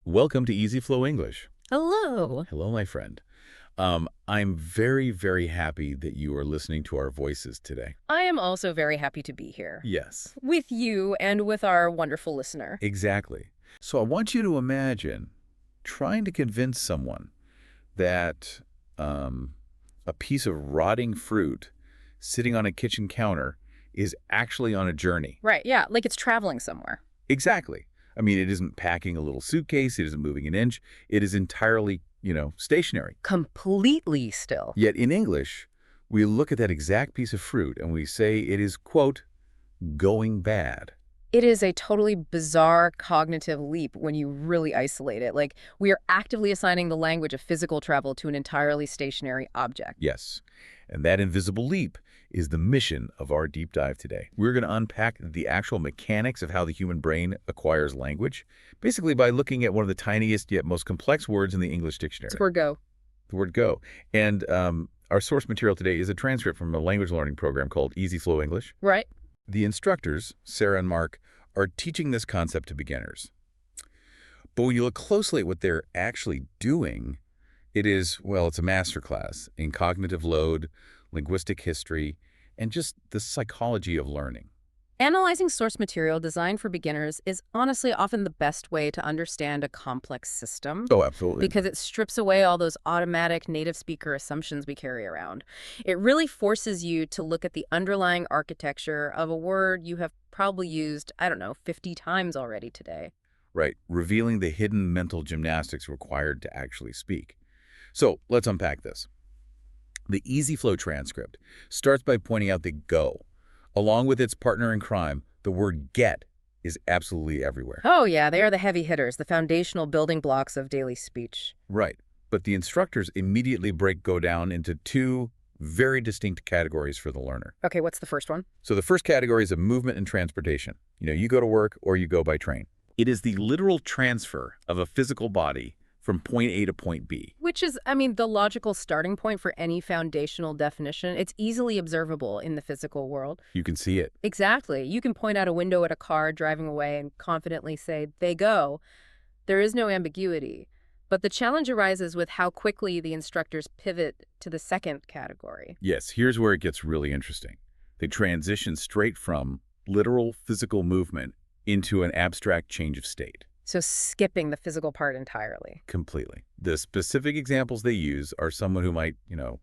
Welcome to EasyFlow English. Hello. Hello, my friend. I'm very, very happy that you are listening to our voices today. I am also very happy to be here Yes, with you and with our wonderful listener. exactly. So I want you to imagine trying to convince someone that a piece of rotting fruit sitting on a kitchen counter is actually on a journey. Right, yeah, like it's traveling somewhere. Exactly. I mean, it isn't packing a little suitcase. It isn't moving an inch. It is entirely, stationary. Completely still. Yet in English, we look at that exact piece of fruit and we say it is, quote, going bad. It is a totally bizarre cognitive leap when you really isolate it. Like, we are actively assigning the language of physical travel to an entirely stationary object. Yes. And that invisible leap is the mission of our deep dive today. We're going to unpack the actual mechanics of how the human brain acquires language, basically by looking at one of the tiniest yet most complex words in the English dictionary. It's where go. The word go. And our source material today is a transcript from a language learning program called EasyFlow English. Right. The instructors, Sarah and Mark, are teaching this concept to beginners. But when you look closely at what they're actually doing, it's a masterclass in cognitive load, linguistic history, and just the psychology of learning. Analyzing source material designed for beginners is honestly often the best way to understand a complex system. Oh, absolutely. Because it strips away all those automatic native speaker assumptions we carry around. It really forces you to look at the underlying architecture of a word you have probably used, 50 times already today. Right, revealing the hidden mental gymnastics required to actually speak. So let's unpack this. The EasyFlow transcript starts by pointing out that go, along with its partner in crime, the word get, is absolutely everywhere. Oh yeah, they are the heavy hitters, the foundational building blocks of daily speech. Right, but the instructors immediately break go down into two very distinct categories for the learner. Okay, what's the first one? So the first category is of movement and transportation. You go to work or you go by train. It is the literal transfer of a physical body from point A to point B. Which is, the logical starting point for any foundational definition. It's easily observable in the physical world. You can see it. Exactly. You can point out a window at a car driving away and confidently say, they go. There is no ambiguity. But the challenge arises with how quickly the instructors pivot to the second category. Yes, here's where it gets really interesting. They transition straight from literal physical movement into an abstract change of state. So skipping the physical part entirely. Completely. The specific examples they use are someone who might, go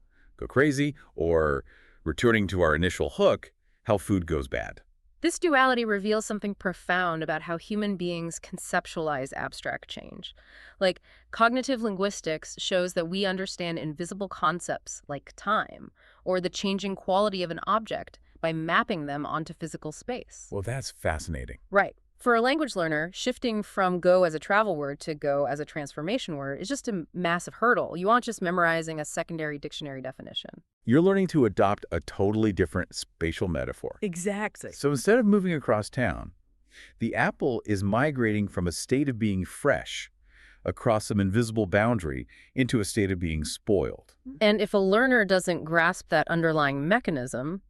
crazy, or returning to our initial hook, how food goes bad. This duality reveals something profound about how human beings conceptualize abstract change. Like, cognitive linguistics shows that we understand invisible concepts like time or the changing quality of an object by mapping them onto physical space. Well, that's fascinating. Right. For a language learner, shifting from go as a travel word to go as a transformation word is just a massive hurdle. You aren't just memorizing a secondary dictionary definition. You're learning to adopt a totally different spatial metaphor. Exactly. So instead of moving across town, the apple is migrating from a state of being fresh across some invisible boundary into a state of being spoiled. And if a learner doesn't grasp that underlying mechanism,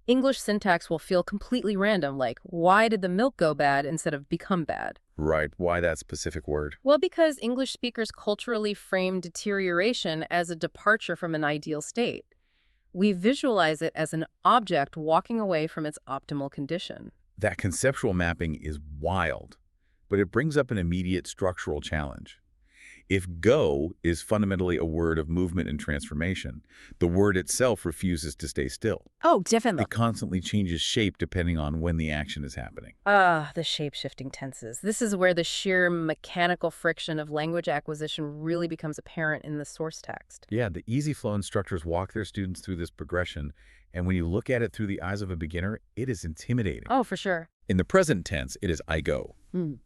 English syntax will feel completely random, like, why did the milk go bad instead of become bad? Right. Why that specific word? Well, because English speakers culturally frame deterioration as a departure from an ideal state. We visualize it as an object walking away from its optimal condition. That conceptual mapping is wild, but it brings up an immediate structural challenge. If go is fundamentally a word of movement and transformation, the word itself refuses to stay still. Oh, definitely. It constantly changes shape depending on when the action is happening. The shape-shifting tenses. This is where the sheer mechanical friction of language acquisition really becomes apparent in the source text. Yeah, the EasyFlow instructors walk their students through this progression, and when you look at it through the eyes of a beginner, it is intimidating. Oh, for sure. In the present tense, it is I go. Mm.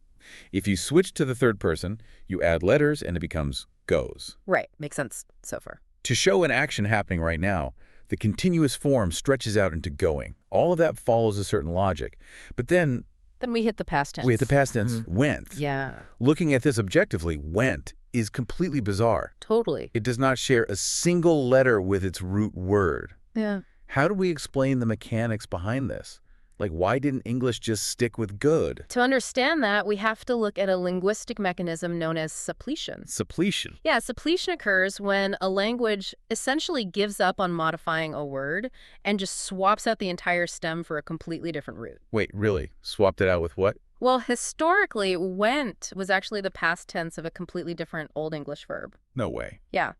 If you switch to the third person, you add letters and it becomes goes. Right. Makes sense so far. To show an action happening right now, the continuous form stretches out into going. All of that follows a certain logic. But then we hit the past tense. we hit the past tense, went. Yeah. Looking at this objectively, went is completely bizarre. Totally. It does not share a single letter with its root word. Yeah. How do we explain the mechanics behind this? Like, why didn't English just stick with good? To understand that, we have to look at a linguistic mechanism known as suppletion. Suppletion. Yeah, suppletion occurs when a language essentially gives up on modifying a word and just swaps out the entire stem for a completely different root. Wait, really? Swapped it out with what? Well, historically, went was actually the past tense of a completely different Old English verb. No way. Yeah.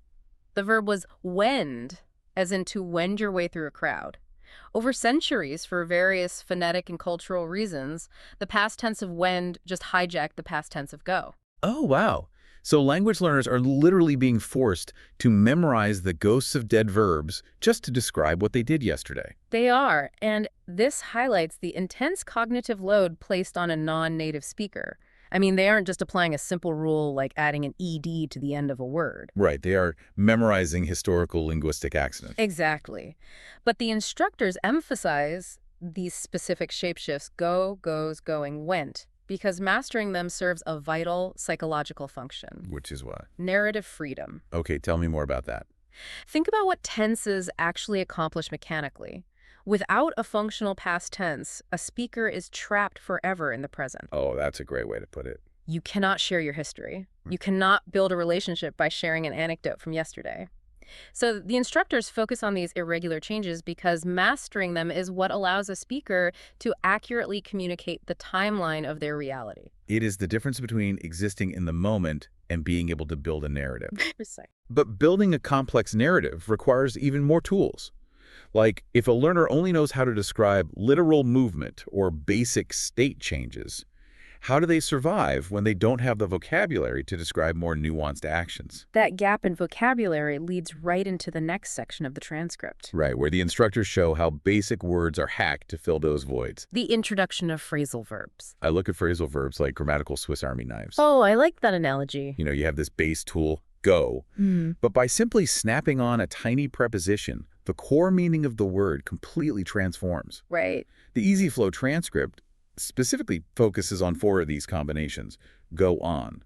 The verb was wend, as in to wend your way through a crowd. Over centuries, for various phonetic and cultural reasons, the past tense of wend just hijacked the past tense of go. Oh, wow. So language learners are literally being forced to memorize the ghosts of dead verbs just to describe what they did yesterday. They are, and this highlights the intense cognitive load placed on a non-native speaker. I mean, they aren't just applying a simple rule like adding an ed to the end of a word. Right, they are memorizing historical linguistic accidents. Exactly. But the instructors emphasize these specific shapeshifts: go, goes, going, went, because mastering them serves a vital psychological function: Which is what? narrative freedom. Okay, tell me more about that. Think about what tenses actually accomplish mechanically. Without a functional past tense, a speaker is trapped forever in the present. Oh, that's a great way to put it. You cannot share your history. You cannot build a relationship by sharing an anecdote from yesterday. So the instructors focus on these irregular changes because mastering them is what allows a speaker to accurately communicate the timeline of their reality. It is the difference between existing in the moment and being able to build a narrative. Precise. But building a complex narrative requires even more tools. Like, if a learner only knows how to describe literal movement or basic state changes, how do they survive when they don't have the vocabulary to describe more nuanced actions? That gap in vocabulary leads right into the next section of the transcript. Right, where the instructors show how basic words are hacked to fill those voids. The introduction of phrasal verbs. I look at phrasal verbs like grammatical Swiss Army knives. Oh, I like that analogy. You know, you have this base tool, go, but by simply snapping on a tiny preposition, the core meaning of the word completely transforms. Right. The EasyFlow transcript specifically focuses on 4 of these combinations. Go on,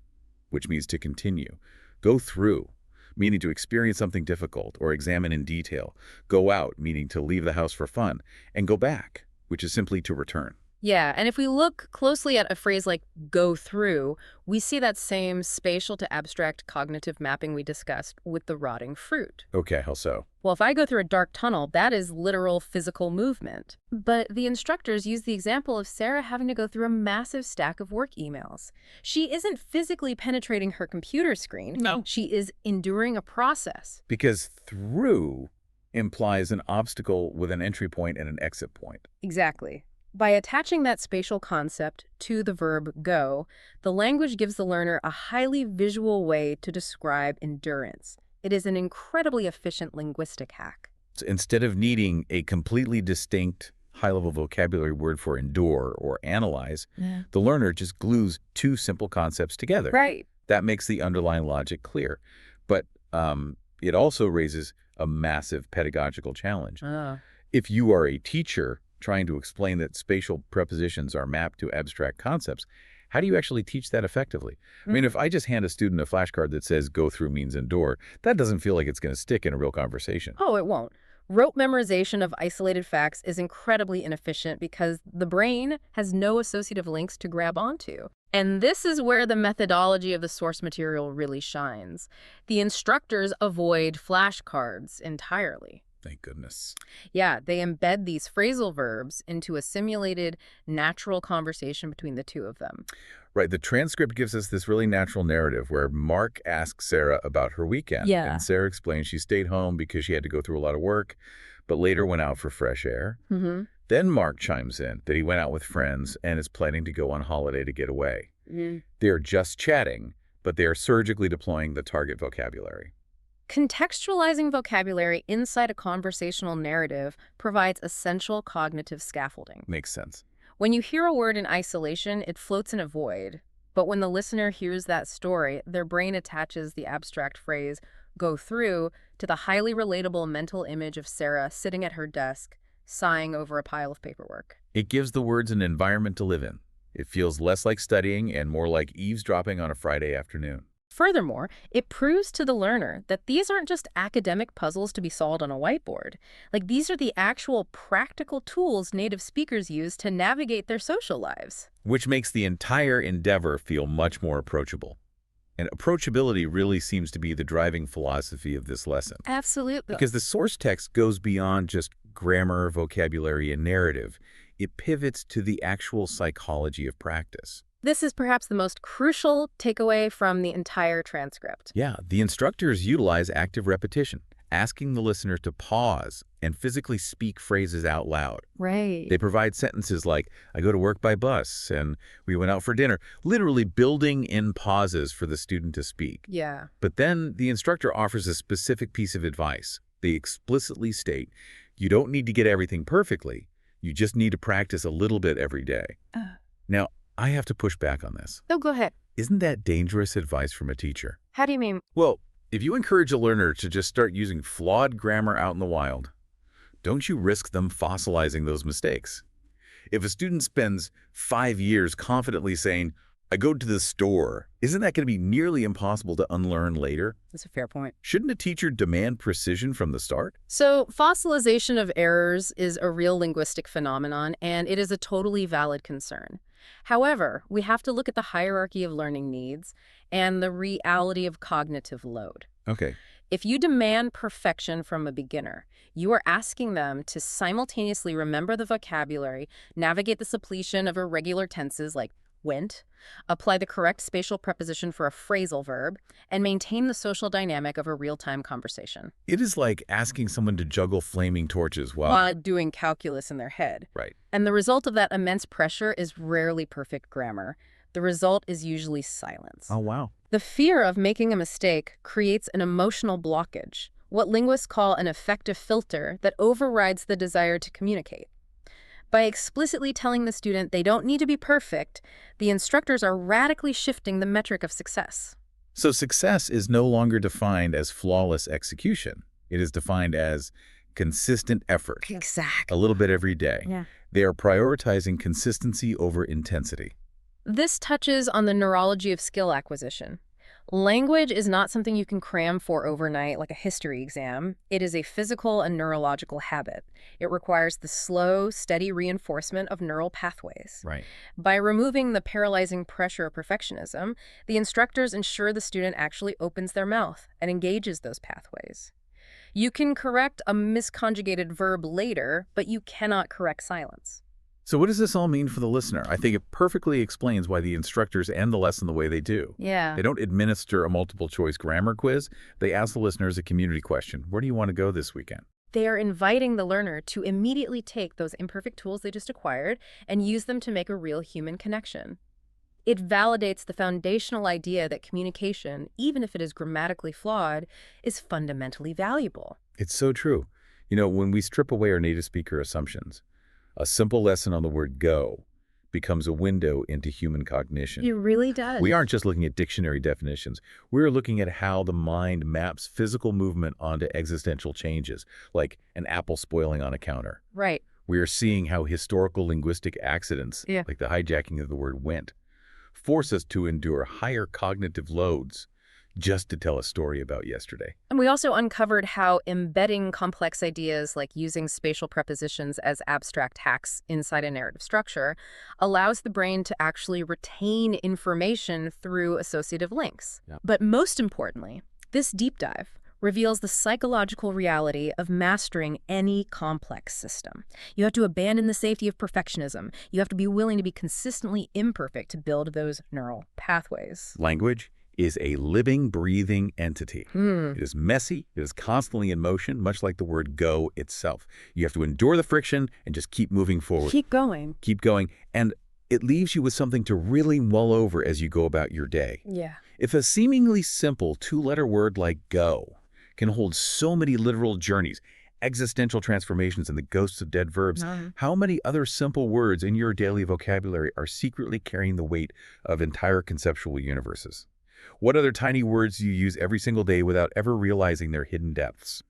which means to continue. Go through, meaning to experience something difficult or examine in detail. Go out, meaning to leave the house for fun. And go back, which is simply to return. Yeah, and if we look closely at a phrase like go through, we see that same spatial to abstract cognitive mapping we discussed with the rotting fruit. Okay, how so? Well, if I go through a dark tunnel, that is literal physical movement. But the instructors use the example of Sarah having to go through a massive stack of work emails. She isn't physically penetrating her computer screen. No. She is enduring a process. Because through implies an obstacle with an entry point and an exit point. Exactly. By attaching that spatial concept to the verb go, the language gives the learner a highly visual way to describe endurance. It is an incredibly efficient linguistic hack. So instead of needing a completely distinct high-level vocabulary word for endure or analyze, the learner just glues 2 simple concepts together. Right. That makes the underlying logic clear. But it also raises a massive pedagogical challenge. If you are a teacher trying to explain that spatial prepositions are mapped to abstract concepts, how do you actually teach that effectively? I mean, if I just hand a student a flashcard that says go through means endure, that doesn't feel like it's going to stick in a real conversation. Oh, it won't. Rote memorization of isolated facts is incredibly inefficient because the brain has no associative links to grab onto. And this is where the methodology of the source material really shines. The instructors avoid flashcards entirely. Thank goodness. Yeah, they embed these phrasal verbs into a simulated, natural conversation between the two of them. Right. The transcript gives us this really natural narrative where Mark asks Sarah about her weekend. Yeah. And Sarah explains she stayed home because she had to go through a lot of work, but later went out for fresh air. Then Mark chimes in that he went out with friends and is planning to go on holiday to get away. They are just chatting, but they are surgically deploying the target vocabulary. Contextualizing vocabulary inside a conversational narrative provides essential cognitive scaffolding. Makes sense. When you hear a word in isolation, it floats in a void. But when the listener hears that story, their brain attaches the abstract phrase, go through, to the highly relatable mental image of Sarah sitting at her desk, sighing over a pile of paperwork. It gives the words an environment to live in. It feels less like studying and more like eavesdropping on a Friday afternoon. Furthermore, it proves to the learner that these aren't just academic puzzles to be solved on a whiteboard. Like, these are the actual practical tools native speakers use to navigate their social lives. Which makes the entire endeavor feel much more approachable. And approachability really seems to be the driving philosophy of this lesson. Absolutely. Because the source text goes beyond just grammar, vocabulary, and narrative. It pivots to the actual psychology of practice. This is perhaps the most crucial takeaway from the entire transcript. Yeah, the instructors utilize active repetition, asking the listener to pause and physically speak phrases out loud. Right. They provide sentences like, I go to work by bus, and we went out for dinner, literally building in pauses for the student to speak. Yeah. But then the instructor offers a specific piece of advice. They explicitly state, you don't need to get everything perfectly. You just need to practice a little bit every day. Now, I have to push back on this. Oh, go ahead. Isn't that dangerous advice from a teacher? How do you mean? Well, if you encourage a learner to just start using flawed grammar out in the wild, don't you risk them fossilizing those mistakes? If a student spends 5 years confidently saying, I go to the store, isn't that going to be nearly impossible to unlearn later? That's a fair point. Shouldn't a teacher demand precision from the start? So, fossilization of errors is a real linguistic phenomenon, and it is a totally valid concern. However, we have to look at the hierarchy of learning needs and the reality of cognitive load. Okay. If you demand perfection from a beginner, you are asking them to simultaneously remember the vocabulary, navigate the suppletion of irregular tenses like went, apply the correct spatial preposition for a phrasal verb, and maintain the social dynamic of a real-time conversation. It is like asking someone to juggle flaming torches while Doing calculus in their head. Right. And the result of that immense pressure is rarely perfect grammar. The result is usually silence. Oh, wow. The fear of making a mistake creates an emotional blockage, what linguists call an affective filter that overrides the desire to communicate. By explicitly telling the student they don't need to be perfect, the instructors are radically shifting the metric of success. So success is no longer defined as flawless execution. It is defined as consistent effort. Exactly. A little bit every day. Yeah. They are prioritizing consistency over intensity. This touches on the neurology of skill acquisition. Language is not something you can cram for overnight like a history exam. It is a physical and neurological habit. It requires the slow, steady reinforcement of neural pathways. Right. By removing the paralyzing pressure of perfectionism, the instructors ensure the student actually opens their mouth and engages those pathways. You can correct a misconjugated verb later, but you cannot correct silence. So what does this all mean for the listener? I think it perfectly explains why the instructors end the lesson the way they do. Yeah. They don't administer a multiple-choice grammar quiz. They ask the listeners a community question. Where do you want to go this weekend? They are inviting the learner to immediately take those imperfect tools they just acquired and use them to make a real human connection. It validates the foundational idea that communication, even if it is grammatically flawed, is fundamentally valuable. It's so true. You know, when we strip away our native speaker assumptions, a simple lesson on the word go becomes a window into human cognition. It really does. We aren't just looking at dictionary definitions. We're looking at how the mind maps physical movement onto existential changes, like an apple spoiling on a counter. Right. We are seeing how historical linguistic accidents, like the hijacking of the word went, force us to endure higher cognitive loads just to tell a story about yesterday. And we also uncovered how embedding complex ideas like using spatial prepositions as abstract hacks inside a narrative structure allows the brain to actually retain information through associative links. Yeah. But most importantly, this deep dive reveals the psychological reality of mastering any complex system. You have to abandon the safety of perfectionism. You have to be willing to be consistently imperfect to build those neural pathways. Language is a living, breathing entity. It is messy. It is constantly in motion, much like the word go itself. You have to endure the friction and just keep moving forward. Keep going. Keep going. And it leaves you with something to really mull over as you go about your day. Yeah. If a seemingly simple two-letter word like go can hold so many literal journeys, existential transformations, and the ghosts of dead verbs, how many other simple words in your daily vocabulary are secretly carrying the weight of entire conceptual universes? What other tiny words do you use every single day without ever realizing their hidden depths?